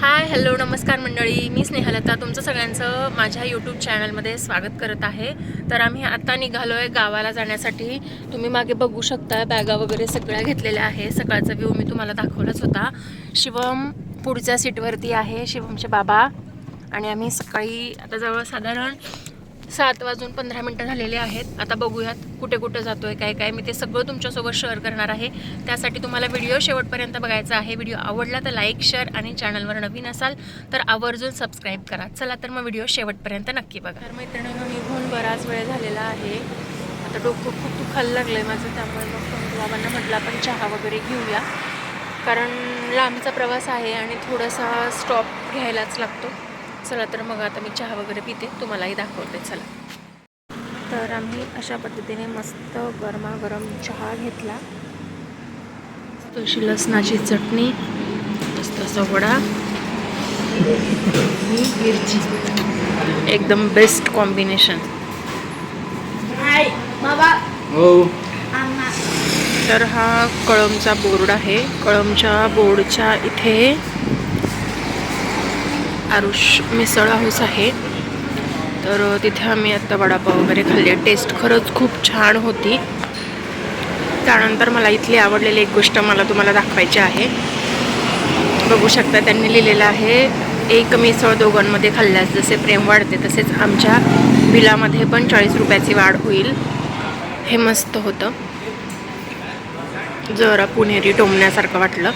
Hi hello नमस्कार मंडळी, मी स्नेहलता तुमचं सगळ्यांचं माझ्या यूट्यूब चॅनलमध्ये स्वागत करत आहे. तर आम्ही आता निघालो आहे गावाला जाण्यासाठी. तुम्ही मागे बघू शकता, बॅगा वगैरे सगळ्या घेतलेल्या आहे. सकाळचा व्ह्यू मी तुम्हाला दाखवलाच होता. शिवम पुढच्या सीटवरती आहे, शिवमचे बाबा. आणि आम्ही सकाळी आता जवळ साधारण 7:15 झालेले आहेत. आता बघूयात कुठे कुठे जातोय, काय काय. मी ते सगळं तुमच्यासोबत शेअर करणार आहे. त्यासाठी तुम्हाला व्हिडिओ शेवटपर्यंत बघायचा आहे. व्हिडिओ आवडला तर लाईक, शेअर आणि चॅनलवर नवीन असाल तर आवर्जून सबस्क्राईब करा. चला तर मग व्हिडिओ शेवटपर्यंत नक्की बघा. तर मैत्रिणींनो, निघून बराच वेळ झालेला आहे. आता डोकं खूप दुखायला लागलं आहे माझं. त्यामुळे मग बाबांना म्हटलं आपण चहा वगैरे घेऊया, कारण लांबचा प्रवास आहे आणि थोडासा स्टॉप घ्यायलाच लागतो. चला तर मग आता मी चहा वगैरे पिते, तुम्हालाही दाखवते. चला तर आम्ही अशा पद्धतीने मस्त गरमागरम चहा घेतला. तशी लसणाची चटणी, मस्त असा वडा, मिरची, एकदम बेस्ट कॉम्बिनेशन. तर हा कळमचा बोर्ड आहे. कळमच्या बोर्डच्या इथे आरुष मिसळ हाऊस आहे. तर तिथे आम्ही आता वडापाव वगैरे खाल्ले. टेस्ट खरंच खूप छान होती. त्यानंतर मला इथली आवडलेली एक गोष्ट मला तुम्हाला दाखवायची आहे. बघू शकता, त्यांनी लिहिलेलं आहे, एक मिसळ दोघांमध्ये खाल्ल्यास जसे प्रेम वाढते तसेच आमच्या बिलामध्ये पण 40 रुपयाची वाढ होईल. हे मस्त होतं, जरा पुणेरी टोमण्यासारखं वाटलं.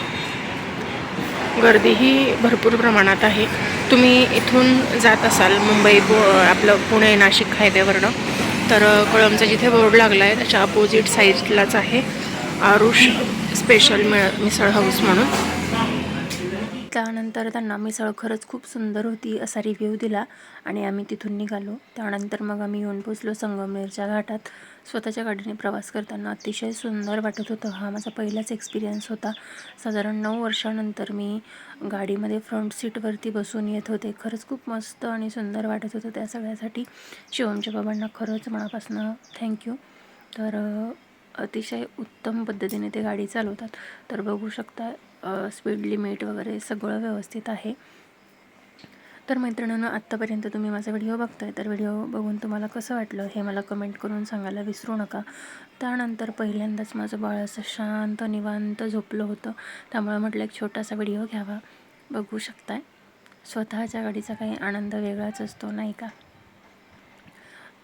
गर्दीही भरपूर प्रमाणात आहे. तुम्ही इथून जात असाल मुंबई आपलं पुणे नाशिक हायवेवरनं, तर कळमचा जिथे बोर्ड लागला आहे त्याच्या अपोजिट साईडलाच आहे आरुष स्पेशल मिसळ हाऊस म्हणून. त्यानंतर त्यांना मिसळ खरंच खूप सुंदर होती असा रिव्ह्यू दिला आणि आम्ही तिथून निघालो. त्यानंतर मग आम्ही येऊन पोचलो संगमनेरच्या घाटात. स्वतःच्या गाडीने प्रवास करताना अतिशय सुंदर वाटत होतं. हा माझा पहिलाच एक्सपिरियन्स होता. साधारण 9 वर्षानंतर मी गाडीमध्ये फ्रंट सीटवरती बसून येत होते. खरंच खूप मस्त आणि सुंदर वाटत होतं. त्या सगळ्यासाठी शिवमच्या बाबांना खरंच मनापासून थँक्यू. तर अतिशय उत्तम पद्धतीने ते गाडी चालवतात. तर बघू शकता, स्पीड लिमिट वगैरे सगळं व्यवस्थित आहे. तर मैत्रिणींनो, आत्तापर्यंत तुम्ही माझा व्हिडिओ बघताय, तर व्हिडिओ बघून तुम्हाला कसं वाटलं हे मला कमेंट करून सांगायला विसरू नका. त्यानंतर पहिल्यांदाच माझं बाळ असं शांत निवांत झोपलं होतं, त्यामुळे म्हटलं एक छोटासा व्हिडिओ घ्यावा. बघू शकताय, स्वतःच्या गाडीचा काही आनंद वेगळाच असतो, नाही का.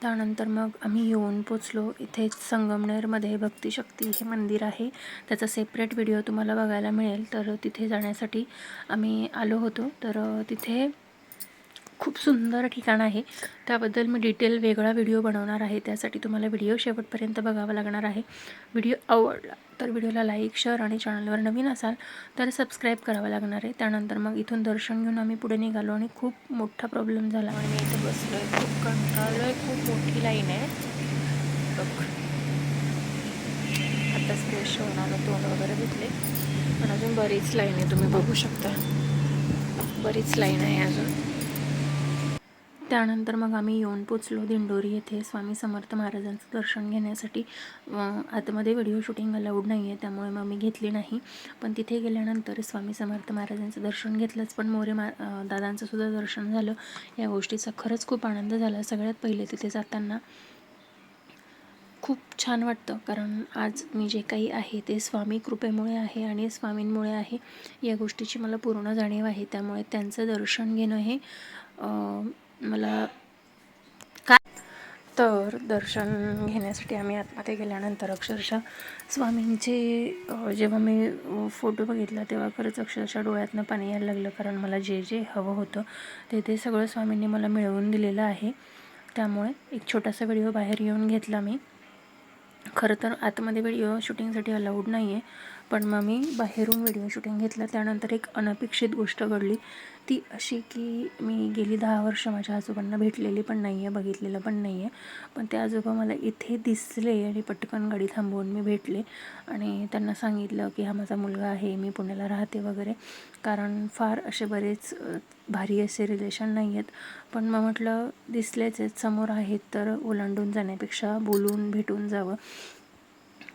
त्यानंतर मग आम्ही येऊन पोचलो. इथेच संगमनेरमध्ये भक्तिशक्ती हे मंदिर आहे. त्याचा सेपरेट व्हिडिओ तुम्हाला बघायला मिळेल. तर तिथे जाण्यासाठी आम्ही आलो होतो. तर तिथे खूप सुंदर ठिकाण आहे. त्याबद्दल मी डिटेल वेगळा व्हिडिओ बनवणार आहे. त्यासाठी तुम्हाला व्हिडिओ शेवटपर्यंत बघावा लागणार आहे. व्हिडिओ आवडला तर व्हिडिओला लाईक, शेअर आणि चॅनलवर नवीन असाल तर सबस्क्राईब करावं लागणार आहे. त्यानंतर मग इथून दर्शन घेऊन आम्ही पुढे निघालो आणि खूप मोठा प्रॉब्लेम झाला आणि मी इथे बसलो आहे. खूप कंटाळलो आहे. खूप मोठी लाईन आहे. बघ, आताच फ्रेश होऊन आलो, तोंड वगैरे धुतले, पण अजून बरीच लाईन आहे. तुम्ही बघू शकता, बरीच लाईन आहे अजून. त्यानंतर मग आम्ही येऊन पोचलो दिंडोरी येथे स्वामी समर्थ महाराजांचं दर्शन घेण्यासाठी. आतमध्ये व्हिडिओ शूटिंग अलाउड नाही आहे, त्यामुळे मग मी घेतली नाही. पण तिथे गेल्यानंतर स्वामी समर्थ महाराजांचं दर्शन घेतलंच, पण मोरे दादांचं सुद्धा दर्शन झालं. या गोष्टीचा खरंच खूप आनंद झाला. सगळ्यात पहिले तिथे जाताना खूप छान वाटतं, कारण आज मी जे काही आहे ते स्वामी कृपेमुळे आहे आणि स्वामींमुळे आहे, या गोष्टीची मला पूर्ण जाणीव आहे. त्यामुळे त्यांचं दर्शन घेणं हे मला तर दर्शन घेण्यासाठी आम्ही आतमध्ये गेल्यानंतर अक्षरशः स्वामींचे जेव्हा मी फोटो बघितला तेव्हा खरंच अक्षरशः डोळ्यातनं पाणी यायला लागलं, कारण मला जे जे हवं होतं ते सगळं स्वामींनी मला मिळवून दिलेलं आहे. त्यामुळे एक छोटासा व्हिडिओ बाहेर येऊन घेतला मी. खरं तर आतमध्ये व्हिडिओ शूटिंगसाठी अलाउड नाही आहे, पण मग मी बाहेरून व्हिडिओ शूटिंग घेतलं. त्यानंतर एक अनपेक्षित गोष्ट घडली, ती अशी की मी गेली 10 वर्ष माझ्या आजोबांना भेटलेली पण नाही आहे, बघितलेलं पण नाही आहे. पण ते आजोबा मला इथे दिसले आणि पटकन गाडी थांबवून मी भेटले आणि त्यांना सांगितलं की हा माझा मुलगा आहे, मी पुण्याला राहते वगैरे, कारण फार असे बरेच भारी असे रिलेशन नाही आहेत. पण मग म्हटलं दिसलेच आहेत, समोर आहेत, तर ओलांडून जाण्यापेक्षा बोलून भेटून जावं.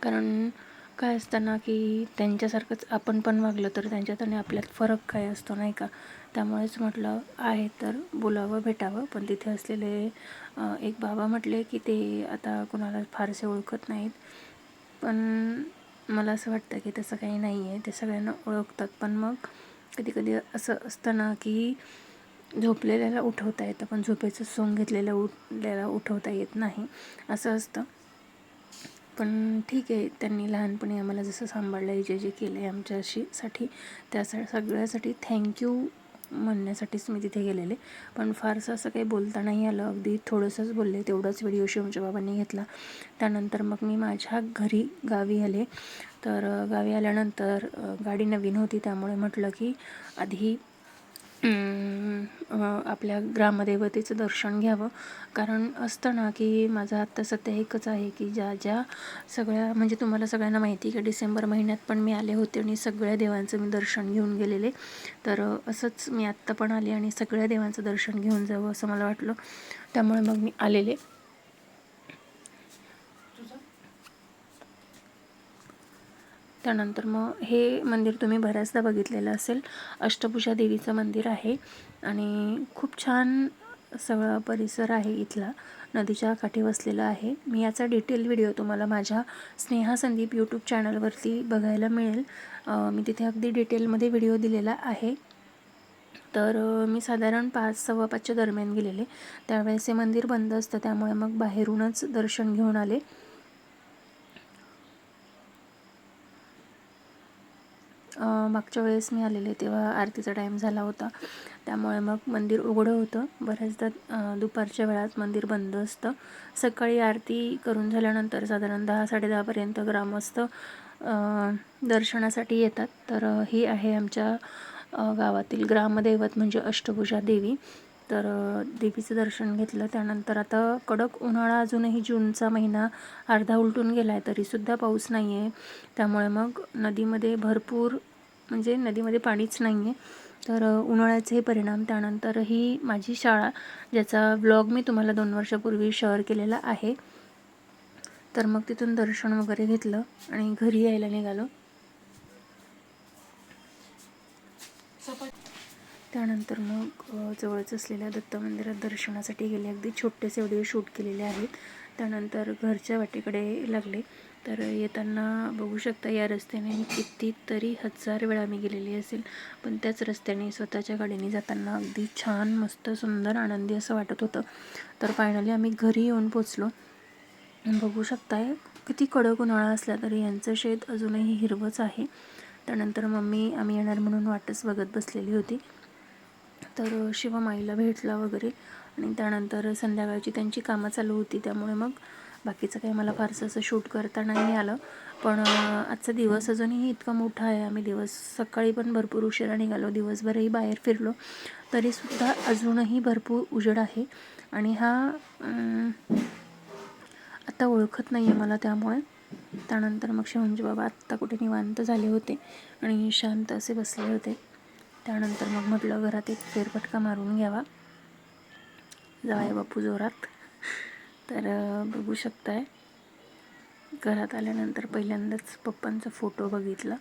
कारण काय असतं ना की त्यांच्यासारखंच आपण पण वागलं तर त्यांच्यात आणि आपल्यात फरक काय असतो नाही का. त्यामुळेच म्हटलं आहे तर बोलावं भेटावं. पण तिथे असलेले एक बाबा म्हटले की ते आता कुणाला फारसे ओळखत नाहीत, पण मला असं वाटतं की तसं काही नाही आहे, ते सगळ्यांना ओळखतात. पण मग कधी कधी असं असतं ना की झोपलेल्याला उठवता येतं पण झोपेचं सोंग घेतलेल्या उठवता येत नाही, असं असतं. पण ठीक आहे, त्यांनी लहानपणी आम्हाला जसं सांभाळलं, जे केलं आहे आमच्यासाठी, त्या सगळ्यासाठी थँक्यू म्हणण्यासाठीच मी तिथे गेलेले. पण फारसं असं काही बोलता नाही आलं, अगदी थोडंसंच बोलले. तेवढाच व्हिडिओ शिवमच्या बाबांनी घेतला. त्यानंतर मग मी माझ्या गावी आले. तर गावी आल्यानंतर गाडी नवीन होती, त्यामुळे म्हटलं की आधी आपल्या ग्रामदेवतेचं दर्शन घ्यावं. कारण असतं ना की माझं आत्ता सध्या एकच आहे की ज्या सगळ्या म्हणजे तुम्हाला सगळ्यांना माहिती आहे की डिसेंबर महिन्यात पण मी आले होते आणि सगळ्या देवांचं मी दर्शन घेऊन गेलेले. तर असंच मी आत्ता पण आले आणि सगळ्या देवांचं दर्शन घेऊन जावं असं मला वाटलं, त्यामुळे मग मी आलेले. त्यानंतर मग हे मंदिर तुम्ही बऱ्याचदा बघितलेलं असेल. अष्टभुजा देवीचं मंदिर आहे आणि खूप छान सगळा परिसर आहे इथला, नदीच्या काठी वसलेला आहे. मी याचा डिटेल व्हिडिओ तुम्हाला माझ्या स्नेहा संदीप यूट्यूब चॅनलवरती बघायला मिळेल. मी तिथे अगदी डिटेलमध्ये व्हिडिओ दिलेला आहे. तर मी साधारण 5-5:15च्या दरम्यान गेलेले. त्यावेळेस हे मंदिर बंद असतं, त्यामुळे मग बाहेरूनच दर्शन घेऊन आले. मागच्या वेळेस मी आलेले तेव्हा आरतीचा टाईम झाला होता, त्यामुळे मग मंदिर उघडं होतं. बऱ्याचदा दुपारच्या वेळात मंदिर बंद असतं. सकाळी आरती करून झाल्यानंतर साधारण 10-10:30पर्यंत ग्रामस्थ दर्शनासाठी येतात. तर ही आहे आमच्या गावातील ग्रामदैवत म्हणजे अष्टभुजा देवी. तर देवीचं दर्शन घेतलं. त्यानंतर आता कडक उन्हाळा, अजूनही जूनचा महिना अर्धा उलटून गेला आहे तरीसुद्धा पाऊस नाही आहे. त्यामुळे मग नदीमध्ये भरपूर म्हणजे नदीमध्ये पाणीच नाही आहे. तर उन्हाळ्याचे हे परिणाम. त्यानंतर ही माझी शाळा, ज्याचा व्लॉग मी तुम्हाला 2 वर्षापूर्वी शेअर केलेला आहे. तर मग तिथून दर्शन वगैरे घेतलं आणि घरी यायला निघालो. त्यानंतर मग जवळच असलेल्या दत्त मंदिरात दर्शनासाठी गेले. अगदी छोटेसे व्हिडिओ शूट केलेले आहेत. त्यानंतर घरच्या वाटेकडे लागले. तर येताना बघू शकता या रस्त्याने कितीतरी 1000 वेळा मी गेलेली असेल, पण त्याच रस्त्याने स्वतःच्या गाडीने जाताना अगदी छान, मस्त, सुंदर, आनंदी असं वाटत होतं. तर फायनली आम्ही घरी येऊन पोचलो. बघू शकताय किती कडक उन्हाळा असला तरी यांचं शेत अजूनही हिरवंच आहे. त्यानंतर मम्मी आम्ही येणार म्हणून वाटच बघत बसलेली होती. तर शिवमाईला भेटला वगैरे आणि त्यानंतर संध्याकाळची त्यांची कामं चालू होती, त्यामुळे मग बाकीचं काही मला फारसं असं शूट करता नाही आलं. पण आजचा दिवस अजूनही इतका मोठा आहे. आम्ही सकाळी पण भरपूर उशिरा निघालो, दिवसभरही बाहेर फिरलो, तरीसुद्धा अजूनही भरपूर उजेड आहे. आणि हा आता ओळखत नाही आहे मला, त्यामुळे. त्यानंतर मग शिवमचे बाबा आत्ता कुठे निवांत झाले होते आणि शांत असे बसले होते. त्यानंतर मग म्हटलं घरात एक फेरफटका मारून घ्यावा, जावई बापू जोरात. तर बघू शकताय घरात आल्यानंतर पहिल्यांदाच पप्पांचा फोटो बघितला.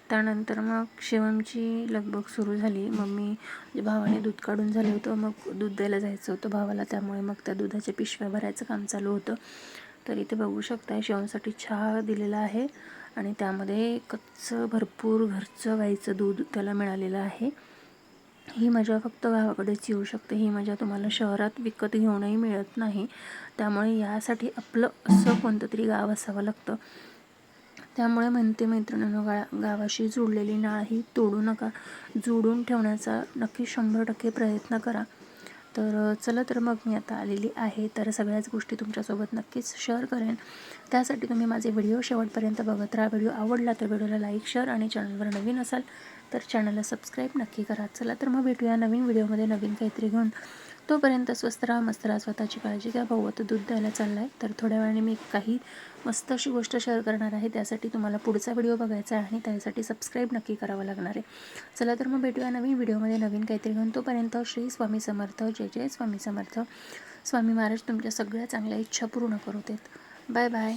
त्यानंतर मग शिवमची लगबग सुरू झाली. मम्मी भावाने दूध काढून झालं होतं, मग दूध द्यायला जायचं होतं भावाला, त्यामुळे मग त्या दुधाच्या पिशव्या भरायचं काम चालू होतं. तर इथे बघू शकताय शिवमसाठी चहा दिलेला आहे आणि त्यामध्ये कच्चं भरपूर घरचं गाईचं दूध त्याला मिळालेलं आहे. ही मजा फक्त गावाकडेच येऊ शकते. ही मजा तुम्हाला शहरात विकत घेऊनही मिळत नाही. त्यामुळे यासाठी आपलं असं कोणतं तरी गाव असावं लागतं. त्यामुळे म्हणते मैत्रिणींनो, गावाशी जोडलेली नाळ ही तोडू नका, जोडून ठेवण्याचा नक्की 100% प्रयत्न करा. तर चला, तर मग मी आता आलेली आहे, तर सगळ्याच गोष्टी तुमच्यासोबत नक्कीच शेअर करेन. त्यासाठी तुम्ही माझे व्हिडिओ शेवटपर्यंत बघत राहा. व्हिडिओ आवडला तर व्हिडिओला लाईक, शेअर आणि चॅनलवर नवीन असाल तर चॅनलला सबस्क्राईब नक्की करा. चला तर मग भेटूया नवीन व्हिडिओमध्ये नवीन काहीतरी घेऊन. तोपर्यंत स्वस्त राहा, मस्त राहा, स्वतःची काळजी घ्या. भाऊ आता दूध द्यायला चालला आहे, तर थोड्या वेळाने मी काही मस्त अशी गोष्ट शेअर करणार आहे. त्यासाठी तुम्हाला पुढचा व्हिडिओ बघायचा आहे आणि त्यासाठी सबस्क्राईब नक्की करावं लागणार आहे. चला तर मग भेटूया नवीन व्हिडिओमध्ये नवीन काहीतरी घेऊन. तोपर्यंत श्री स्वामी समर्थ. जय जय स्वामी समर्थ. स्वामी महाराज तुमच्या सगळ्या चांगल्या इच्छा पूर्ण करू देत. Bye bye.